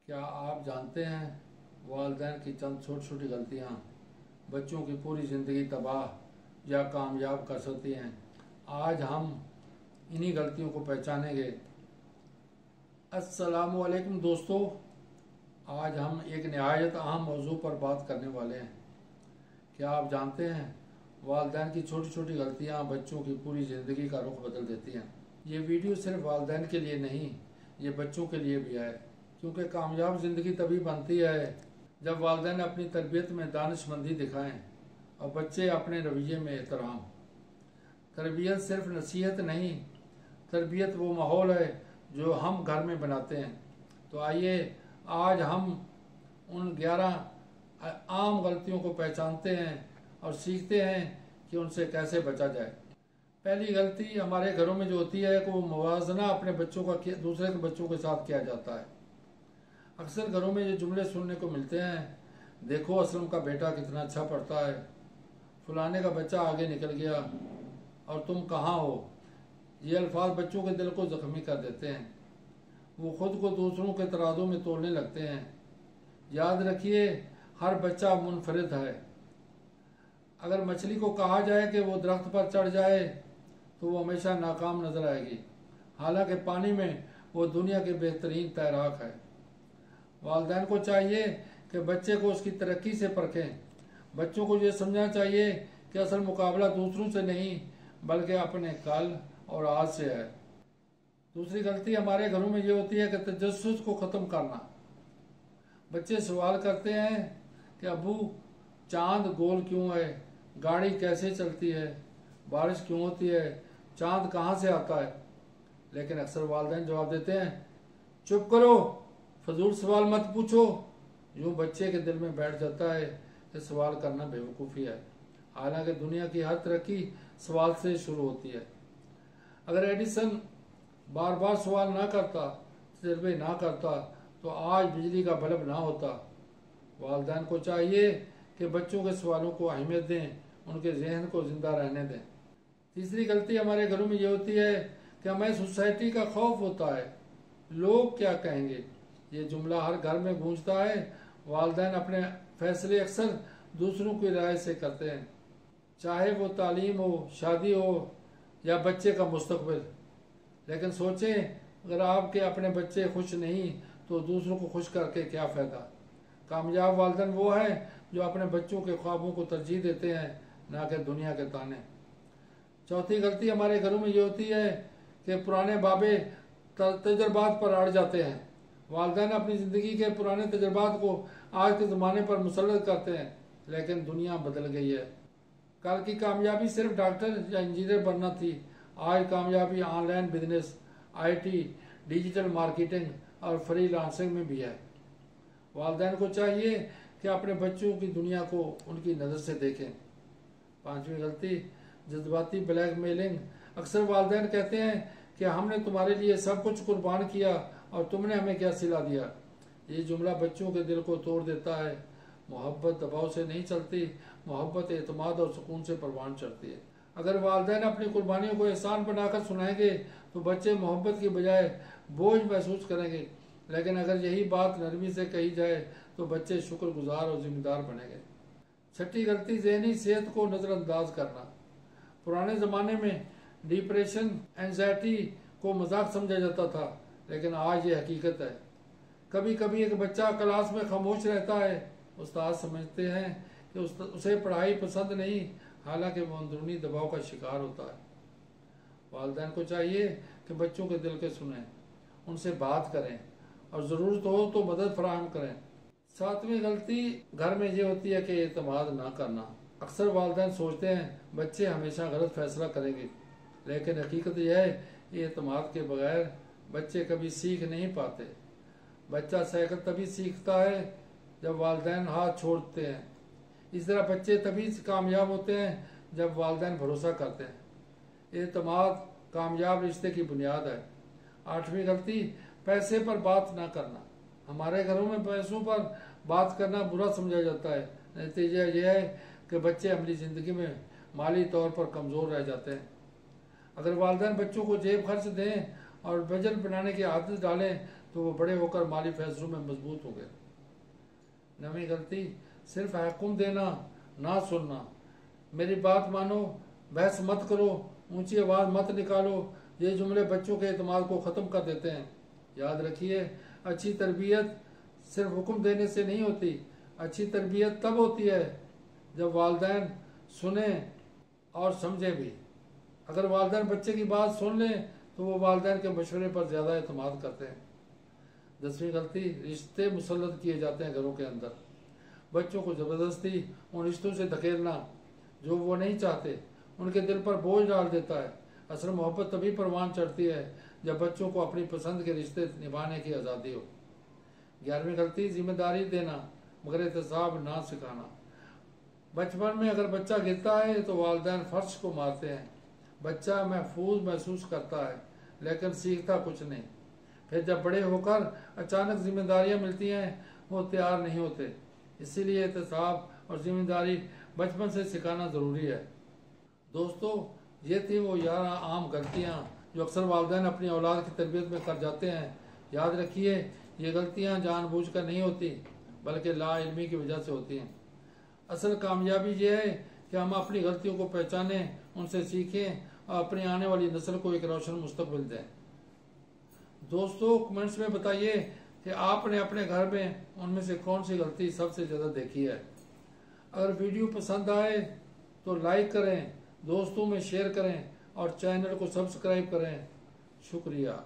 क्या आप जानते हैं वालिदैन की चंद छोटी छोटी गलतियाँ बच्चों की पूरी ज़िंदगी तबाह या कामयाब कर सकती हैं। आज हम इन्हीं गलतियों को पहचानेंगे। अस्सलामुअलैकुम दोस्तों, आज हम एक निहायत अहम मौजू पर बात करने वाले हैं। क्या आप जानते हैं वालिदैन की छोटी छोटी गलतियाँ बच्चों की पूरी ज़िंदगी का रुख बदल देती हैं। ये वीडियो सिर्फ वालिदैन के लिए नहीं, ये बच्चों के लिए भी है, क्योंकि कामयाब ज़िंदगी तभी बनती है जब वालिदैन अपनी तरबियत में दानिशमंदी दिखाएं और बच्चे अपने रवैये में एहतराम। तरबियत सिर्फ नसीहत नहीं, तरबियत वो माहौल है जो हम घर में बनाते हैं। तो आइए आज हम उन 11 आम गलतियों को पहचानते हैं और सीखते हैं कि उनसे कैसे बचा जाए। पहली गलती हमारे घरों में जो होती है कि वो मुवाजना अपने बच्चों का दूसरे के बच्चों के साथ किया जाता है। अक्सर घरों में ये जुमले सुनने को मिलते हैं, देखो असलम का बेटा कितना अच्छा पढ़ता है, फलाने का बच्चा आगे निकल गया और तुम कहाँ हो। ये अल्फाज बच्चों के दिल को जख्मी कर देते हैं। वो खुद को दूसरों के तराजू में तोड़ने लगते हैं। याद रखिए, हर बच्चा मुनफरिद है। अगर मछली को कहा जाए कि वो दरख्त पर चढ़ जाए तो वो हमेशा नाकाम नजर आएगी, हालांकि पानी में वो दुनिया के बेहतरीन तैराक है। वालिदैन को चाहिए कि बच्चे को उसकी तरक्की से परखें। बच्चों को ये समझना चाहिए कि असल मुकाबला दूसरों से नहीं बल्कि अपने कल और आज से है। दूसरी गलती हमारे घरों में ये होती है कि तजस्सुस को ख़त्म करना। बच्चे सवाल करते हैं कि अबू चांद गोल क्यों है, गाड़ी कैसे चलती है, बारिश क्यों होती है, चांद कहाँ से आता है। लेकिन अक्सर वालिदैन जवाब देते हैं, चुप करो, फजूल सवाल मत पूछो। यूँ बच्चे के दिल में बैठ जाता है कि सवाल करना बेवकूफ़ी है, हालांकि दुनिया की हर तरक्की सवाल से शुरू होती है। अगर एडिसन बार बार सवाल ना करता, तजर्बे ना करता, तो आज बिजली का बल्ब ना होता। वालिदैन को चाहिए कि बच्चों के सवालों को अहमियत दें, उनके जहन को जिंदा रहने दें। तीसरी गलती हमारे घरों में ये होती है कि हमें सोसाइटी का खौफ होता है, लोग क्या कहेंगे। ये जुमला हर घर में गूंजता है। वालिदैन अपने फैसले अक्सर दूसरों की राय से करते हैं, चाहे वो तालीम हो, शादी हो या बच्चे का मुस्तकबिल। लेकिन सोचें, अगर आपके अपने बच्चे खुश नहीं तो दूसरों को खुश करके क्या फ़ायदा। कामयाब वालिदैन वो है जो अपने बच्चों के ख्वाबों को तरजीह देते हैं, ना कि दुनिया के ताने। चौथी गलती हमारे घरों में ये होती है कि पुराने बाबे तजर्बात पर अड़ जाते हैं। वालिदैन अपनी ज़िंदगी के पुराने तजर्बात को आज के ज़माने पर मुसल्लत करते हैं, लेकिन दुनिया बदल गई है। कल की कामयाबी सिर्फ डॉक्टर या इंजीनियर बनना थी, आज कामयाबी online business, IT, digital marketing और फ्रीलांसिंग में भी है। वालिदैन को चाहिए कि अपने बच्चों की दुनिया को उनकी नज़र से देखें। पांचवी गलती, जज्बाती ब्लैकमेलिंग। अक्सर वालिदैन कहते हैं कि हमने तुम्हारे लिए सब कुछ कुर्बान किया और तुमने हमें क्या सिला दिया। ये जुमला बच्चों के दिल को तोड़ देता है। मोहब्बत दबाव से नहीं चलती, मोहब्बत एतमाद और सुकून से परवान चढ़ती है। अगर वालिदैन अपनी कुर्बानियों को एहसान बनाकर सुनाएंगे तो बच्चे मोहब्बत की बजाय बोझ महसूस करेंगे। लेकिन अगर यही बात नरमी से कही जाए तो बच्चे शुक्रगुजार और जिम्मेदार बनेंगे। छठी गलती, ज़हनी सेहत को नज़रअंदाज करना। पुराने ज़माने में डिप्रेशन, एंजाइटी को मजाक समझा जाता था, लेकिन आज ये हकीकत है। कभी कभी एक बच्चा क्लास में खामोश रहता है, उस्ताद समझते हैं कि उसे पढ़ाई पसंद नहीं, हालांकि वो अंदरूनी दबाव का शिकार होता है। वालिदैन को चाहिए कि बच्चों के दिल के सुनें, उनसे बात करें और ज़रूरत हो तो मदद फराहम करें। सातवीं गलती घर में ये होती है कि एतमाद ना करना। अक्सर वालिदैन सोचते हैं बच्चे हमेशा गलत फैसला करेंगे, लेकिन हकीकत यह है कि एतमाद के बगैर बच्चे कभी सीख नहीं पाते। बच्चा साइकिल तभी सीखता है जब वालिदैन हाथ छोड़ते हैं। इस तरह बच्चे तभी कामयाब होते हैं जब वालिदैन भरोसा करते हैं। एतमाद कामयाब रिश्ते की बुनियाद है। आठवीं गलती, पैसे पर बात ना करना। हमारे घरों में पैसों पर बात करना बुरा समझा जाता है। नतीजा यह है कि बच्चे अपनी ज़िंदगी में माली तौर पर कमज़ोर रह जाते हैं। अगर वालिदैन बच्चों को जेब खर्च दें और बजट बनाने की आदत डालें तो वो बड़े होकर माली फैसलों में मजबूत होंगे। 9वीं गलती, सिर्फ हुक्म देना, ना सुनना। मेरी बात मानो, बहस मत करो, ऊंची आवाज़ मत निकालो, ये जुमले बच्चों के एतमाद को ख़त्म कर देते हैं। याद रखिए, अच्छी तरबियत सिर्फ हुक्म देने से नहीं होती। अच्छी तरबियत तब होती है जब वालिदैन सुने और समझे भी। अगर वालिदैन बच्चे की बात सुन लें तो वो वालिदैन के मशवरे पर ज़्यादा एतमाद करते हैं। 10वीं गलती, रिश्ते मुसल्लत किए जाते हैं घरों के अंदर। बच्चों को ज़बरदस्ती उन रिश्तों से धकेलना जो वो नहीं चाहते उनके दिल पर बोझ डाल देता है। असल मोहब्बत तभी परवान चढ़ती है जब बच्चों को अपनी पसंद के रिश्ते निभाने की आज़ादी हो। 11वीं गलती, जिम्मेदारी देना मगर एहतसाब ना सिखाना। बचपन में अगर बच्चा गिरता है तो वालिदैन फर्श को मारते हैं। बच्चा महफूज महसूस करता है लेकिन सीखता कुछ नहीं। फिर जब बड़े होकर अचानक जिम्मेदारियां मिलती हैं वो तैयार नहीं होते। इसीलिए एहतसाब और जिम्मेदारी बचपन से सिखाना ज़रूरी है। दोस्तों, ये थी वो 11 आम गलतियाँ जो अक्सर वालिदैन अपनी औलाद की तरबियत में कर जाते हैं। याद रखिए, ये गलतियाँ जानबूझकर नहीं होती बल्कि लाइल्मी की वजह से होती हैं। असल कामयाबी ये है कि हम अपनी गलतियों को पहचानें, उनसे सीखें और अपनी आने वाली नस्ल को एक रोशन मुस्तकबिल दें। दोस्तों, कमेंट्स में बताइए कि आपने अपने घर में उनमें से कौन सी गलती सबसे ज़्यादा देखी है। अगर वीडियो पसंद आए तो लाइक करें, दोस्तों में शेयर करें और चैनल को सब्सक्राइब करें। शुक्रिया।